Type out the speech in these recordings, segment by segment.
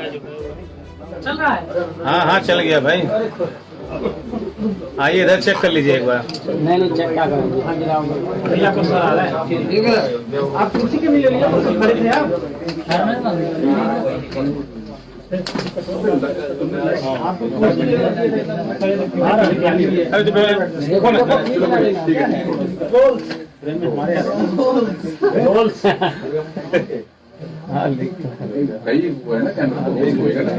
चल रहा है? हाँ हाँ चल गया भाई। आइए इधर चेक कर लीजिए एक बार। नहीं चेक क्या करेंगे? भैया को सर आ रहा है। ठीक है, आप कुर्सी के भी ले लीजिए, कुर्सी खड़े थे आप। अरे भाई वो है ना कैमरा होएगा ना।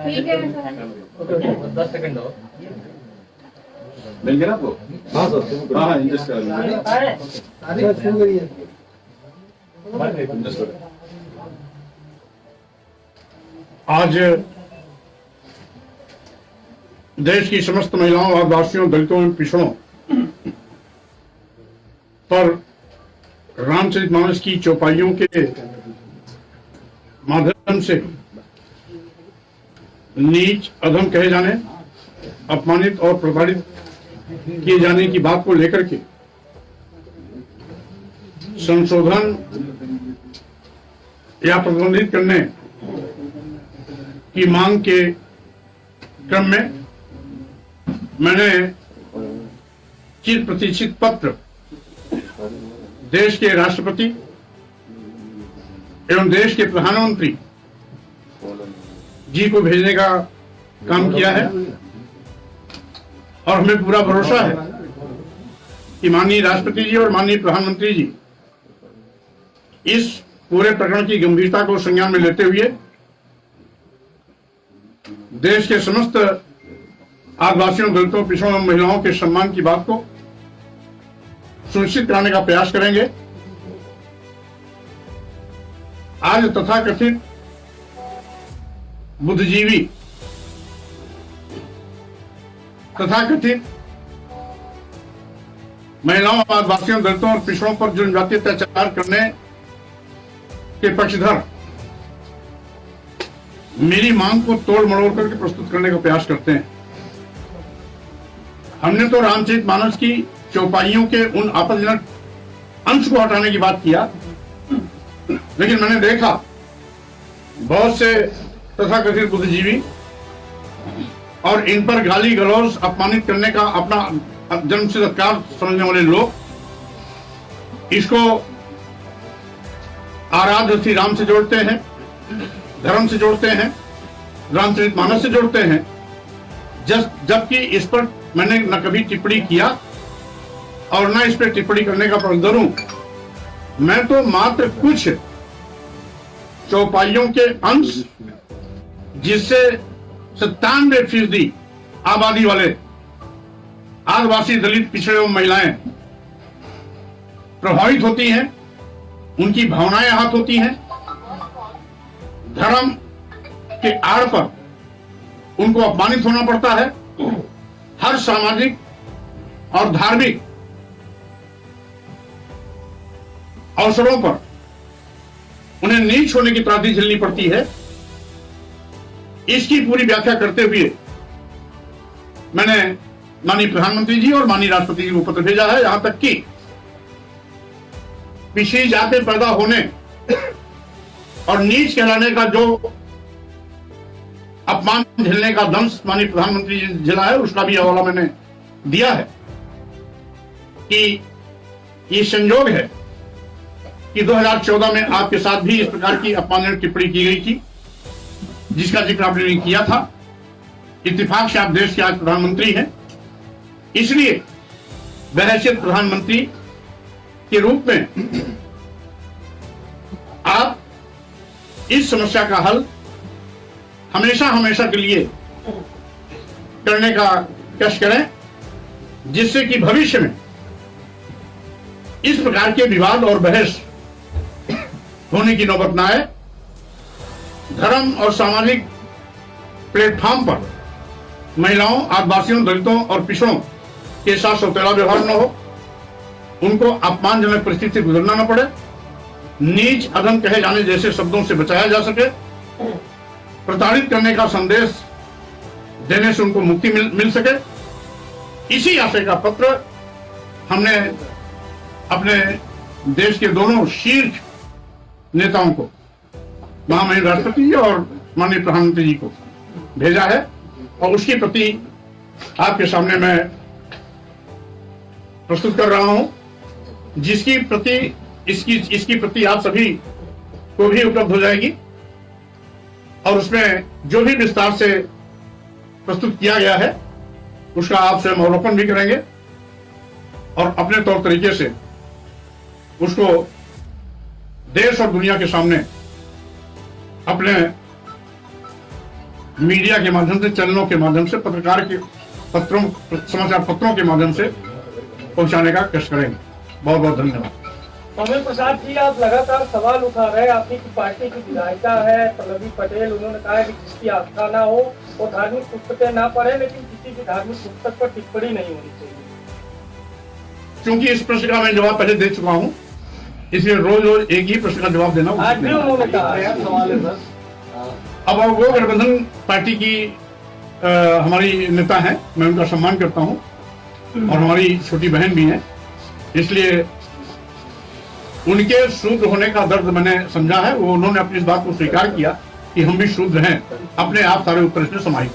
ठीक है 10 सेकंड हो मिल गया आपको? हाँ सर। हाँ इंजस्ट कर आज देश की समस्त महिलाओं आदिवासियों दलितों एवं पिछड़ों पर रामचरितमानस की चौपाइयों के माध्यम से नीच अधम कहे जाने, अपमानित और प्रताड़ित किए जाने की बात को लेकर के संशोधन या प्रतिबंधित करने की मांग के क्रम में मैंने चिर प्रतीक्षित पत्र देश के राष्ट्रपति एवं देश के प्रधानमंत्री जी को भेजने का काम किया है और हमें पूरा भरोसा है कि माननीय राष्ट्रपति जी और माननीय प्रधानमंत्री जी इस पूरे प्रकरण की गंभीरता को संज्ञान में लेते हुए देश के समस्त आदिवासियों दलितों पिछड़ों एवं महिलाओं के सम्मान की बात को सुनिश्चित कराने का प्रयास करेंगे। आज तथाकथित बुद्धिजीवी तथाकथित महिलाओं आदिवासियों दलितों और पिछड़ों पर जो जनजातीय अत्याचार करने के पक्षधर मेरी मांग को तोड़ मरोड़ करके प्रस्तुत करने का प्रयास करते हैं। हमने तो रामचरितमानस की चौपाइयों के उन आपत्तिजनक अंश को हटाने की बात किया, लेकिन मैंने देखा बहुत से तथाकथित बुद्धिजीवी और इन पर गाली गलौज अपमानित करने का अपना जन्मसिद्ध अधिकार समझने वाले लोग इसको आराध्य श्री राम से जोड़ते हैं, धर्म से जोड़ते हैं, रामचरितमानस से जोड़ते हैं, जबकि इस पर मैंने न कभी टिप्पणी किया और न इस पर टिप्पणी करने का प्रबंधन हूं। मैं तो मात्र कुछ चौपाइयों के अंश जिससे 97% आबादी वाले आदिवासी दलित पिछड़े एवं महिलाएं प्रभावित होती हैं, उनकी भावनाएं आहत होती हैं, धर्म के आड़ पर उनको अपमानित होना पड़ता है, हर सामाजिक और धार्मिक अवसरों पर उन्हें नीच होने की त्रासदी झेलनी पड़ती है। इसकी पूरी व्याख्या करते हुए मैंने माननीय प्रधानमंत्री जी और माननीय राष्ट्रपति जी को पत्र भेजा है। यहां तक कि पिछड़ी जाति पैदा होने और नीच कहलाने का जो अपमान झेलने का दंश माननीय प्रधानमंत्री जी झेला है, उसका भी हवाला मैंने दिया है कि ये संयोग है कि 2014 में आपके साथ भी इस प्रकार की अपमानजनक टिप्पणी की गई थी, जिसका जिक्र आपने नहीं किया था। इत्तेफाक से आप देश के आज प्रधानमंत्री हैं, इसलिए बहैसियत प्रधानमंत्री के रूप में आप इस समस्या का हल हमेशा हमेशा के लिए करने का कष्ट करें, जिससे कि भविष्य में इस प्रकार के विवाद और बहस होने की नौबत न आए। धर्म और सामाजिक प्लेटफॉर्म पर महिलाओं, आदिवासियों, दलितों और पिछड़ों के साथ सौतेला व्यवहार न हो। उनको अपमानजनक परिस्थिति से गुजरना न पड़े, नीच अधम कहे जाने जैसे शब्दों से बचाया जा सके, प्रताड़ित करने का संदेश देने से उनको मुक्ति मिल सके। इसी आशय का पत्र हमने अपने देश के दोनों शीर्ष नेताओं को, महामहिम राष्ट्रपति जी और माननीय प्रधानमंत्री जी को भेजा है और उसकी प्रति आपके सामने मैं प्रस्तुत कर रहा हूं, जिसकी प्रति इसकी प्रति आप सभी को भी उपलब्ध हो जाएगी और उसमें जो भी विस्तार से प्रस्तुत किया गया है उसका आप स्वयं अवलोकन भी करेंगे और अपने तौर तरीके से उसको देश और दुनिया के सामने अपने मीडिया के माध्यम से, चैनलों के माध्यम से, समाचार पत्रों के माध्यम से पहुंचाने का कष्ट करेंगे। बहुत बहुत धन्यवाद। कमल प्रसाद जी, आप लगातार सवाल उठा रहे हैं। आपकी पार्टी की विधायिका है पल्लवी पटेल, उन्होंने कहा है कि जिसकी आस्था ना हो वो धार्मिक पुस्तकें ना पढ़े, लेकिन किसी भी धार्मिक पुस्तक पर टिप्पणी नहीं होनी चाहिए। क्योंकि इस प्रश्न का मैं जवाब पहले दे चुका हूं, इसलिए रोज रोज एक ही प्रश्न का जवाब देना आज भी उन्होंने कहा सवाल है सर। अब वो गठबंधन पार्टी की हमारी नेता हैं, मैं उनका सम्मान करता हूं और हमारी छोटी बहन भी है, इसलिए उनके शूद्र होने का दर्द मैंने समझा है। वो उन्होंने अपनी इस बात को स्वीकार किया कि हम भी शूद्र हैं, अपने आप सारे उत्तर इसमें समाहित।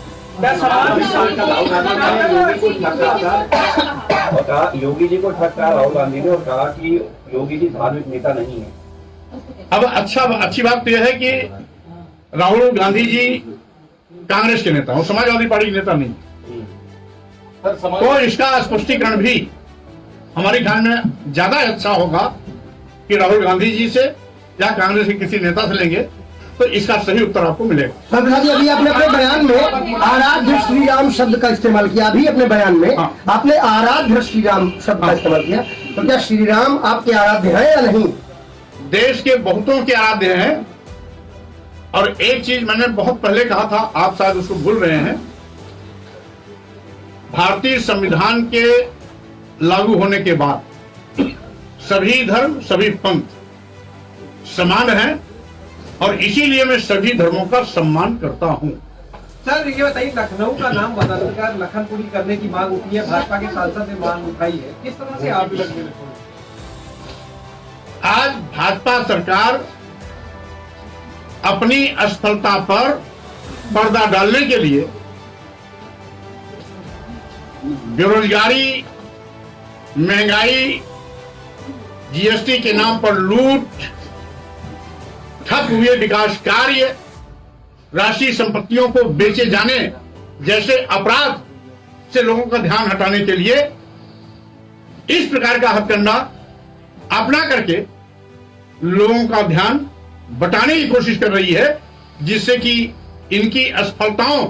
योगी जी को ठग कहा राहुल गांधी ने और कहा कि योगी जी धार्मिक नेता नहीं है। अब अच्छी बात तो यह है कि राहुल गांधी जी कांग्रेस के नेता और समाजवादी पार्टी के नेता नहीं, तो इसका स्पष्टीकरण भी हमारे ख्याल में ज्यादा अच्छा होगा कि राहुल गांधी जी से या कांग्रेस के किसी नेता से लेंगे तो इसका सही उत्तर आपको मिलेगा। सर प्रसाद जी, अभी आपने अपने बयान में आराध्य श्री राम शब्द का इस्तेमाल किया, अभी अपने बयान में आपने आराध्य श्री राम शब्द का इस्तेमाल किया, तो क्या श्री राम आपके आराध्य हैं या नहीं? देश के बहुतों के आराध्य हैं। और एक चीज मैंने बहुत पहले कहा था, आप शायद उसको भूल रहे हैं, भारतीय संविधान के लागू होने के बाद सभी धर्म, सभी पंथ समान हैं और इसीलिए मैं सभी धर्मों का सम्मान करता हूं। सर ये बताइए, लखनऊ का नाम बदलकर लखनपुरी करने की मांग उठी है, भाजपा के सांसद ने मांग उठाई है, किस तरह से आप लगे? आज भाजपा सरकार अपनी असफलता पर पर्दा डालने के लिए बेरोजगारी, महंगाई, जीएसटी के नाम पर लूट, ठप हुए विकास कार्य, राष्ट्रीय संपत्तियों को बेचे जाने जैसे अपराध से लोगों का ध्यान हटाने के लिए इस प्रकार का हथकंडा अपना करके लोगों का ध्यान बटाने की कोशिश कर रही है, जिससे कि इनकी असफलताओं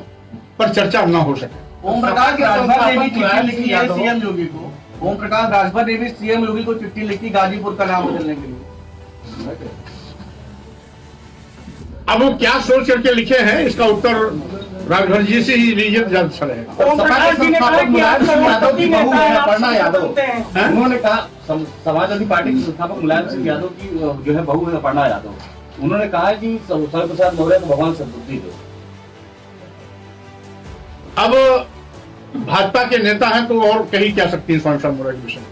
पर चर्चा न हो सके। ओम प्रकाश राजभर ने भी चिट्ठी लिखी है सीएम योगी को। ओम प्रकाश राजभर ने भी सीएम योगी को चिट्ठी लिखी गाजीपुर का नाम बदलने के लिए। अब वो क्या सोच करके लिखे हैं, इसका उत्तर राजभर जी से ही लीजिए, ज्यादा अच्छा रहेगा। उन्होंने कहा समाजवादी पार्टी के संस्थापक मुलायम सिंह यादव की जो है बहू है अपर्णा यादव, उन्होंने कहा कि शरद प्रसाद मौर्य को भगवान सद्बुद्धि दो। अब भाजपा के नेता हैं तो और कहीं क्या सकती है स्वामी प्रसाद मौर्य के विषय में।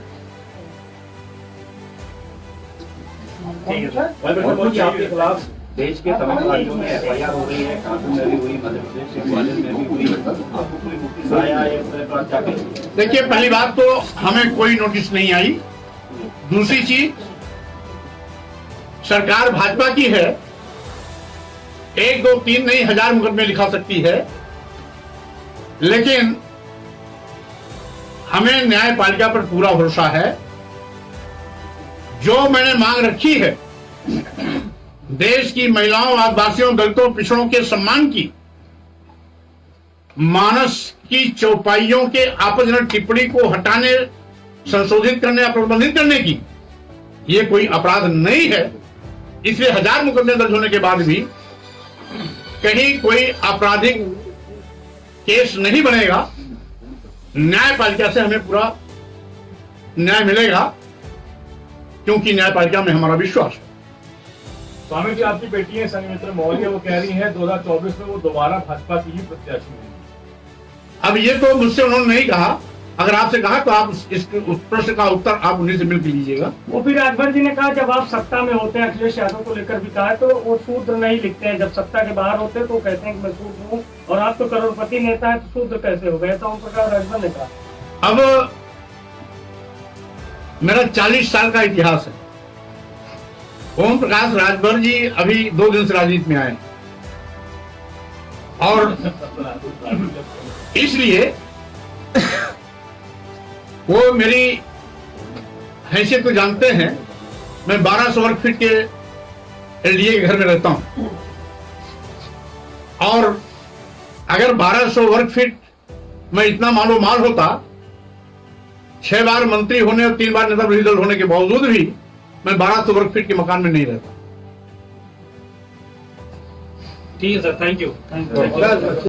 आपके खिलाफ देश के तमाम राज्यों में एफआईआर हो रही है, कानपुर में भी हुई, मध्य प्रदेश के ग्वालियर में भी हुई, आपको कोई नोटिस आया है? देखिए, पहली बात तो हमें कोई नोटिस नहीं आई। दूसरी चीज, सरकार भाजपा की है, 1, 2, 3 नहीं 1000 मुकदमे लिखा सकती है, लेकिन हमें न्यायपालिका पर पूरा भरोसा है। जो मैंने मांग रखी है, देश की महिलाओं, आदिवासियों, दलितों, पिछड़ों के सम्मान की, मानस की चौपाइयों के आपत्तिजनक टिप्पणी को हटाने, संशोधित करने या प्रतिबंधित करने की, ये कोई अपराध नहीं है। इसलिए 1000 मुकदमे दर्ज होने के बाद भी कहीं कोई आपराधिक केस नहीं बनेगा। न्यायपालिका से हमें पूरा न्याय मिलेगा क्योंकि न्यायपालिका में हमारा विश्वास है। स्वामी जी, आपकी बेटी है संघमित्रा मौर्य, वो कह रही है 2024 में वो दोबारा भाजपा की ही प्रत्याशी होंगी। अब ये तो मुझसे उन्होंने नहीं कहा, अगर आपसे कहा तो आप इस प्रश्न का उत्तर आप उन्हीं से मिलकर लीजिएगा। वो फिर राजभर जी ने कहा जब आप सत्ता में होते हैं, अखिलेश यादव को लेकर भी कहा, तो वो शूद्र नहीं लिखते हैं, जब सत्ता के बाहर होते हैं तो कहते हैं कि मैं शूद्र हूँ, और आप तो करोड़पति नेता है तो शूद्र कैसे हो गए, तो ओम प्रकाश राजभर ने कहा। अब मेरा 40 साल का इतिहास है। ओम प्रकाश राजभर जी अभी 2 दिन से राजनीति में आए और इसलिए वो मेरी हैसियत को जानते हैं। मैं 1200 वर्ग फीट के एलडीए के घर में रहता हूं और अगर 1200 वर्ग फीट में इतना मालो माल होता, 6 बार मंत्री होने और 3 बार नेता विरोधी दल होने के बावजूद भी मैं 1200 वर्ग फीट के मकान में नहीं रहता। ठीक है सर, थैंक यू।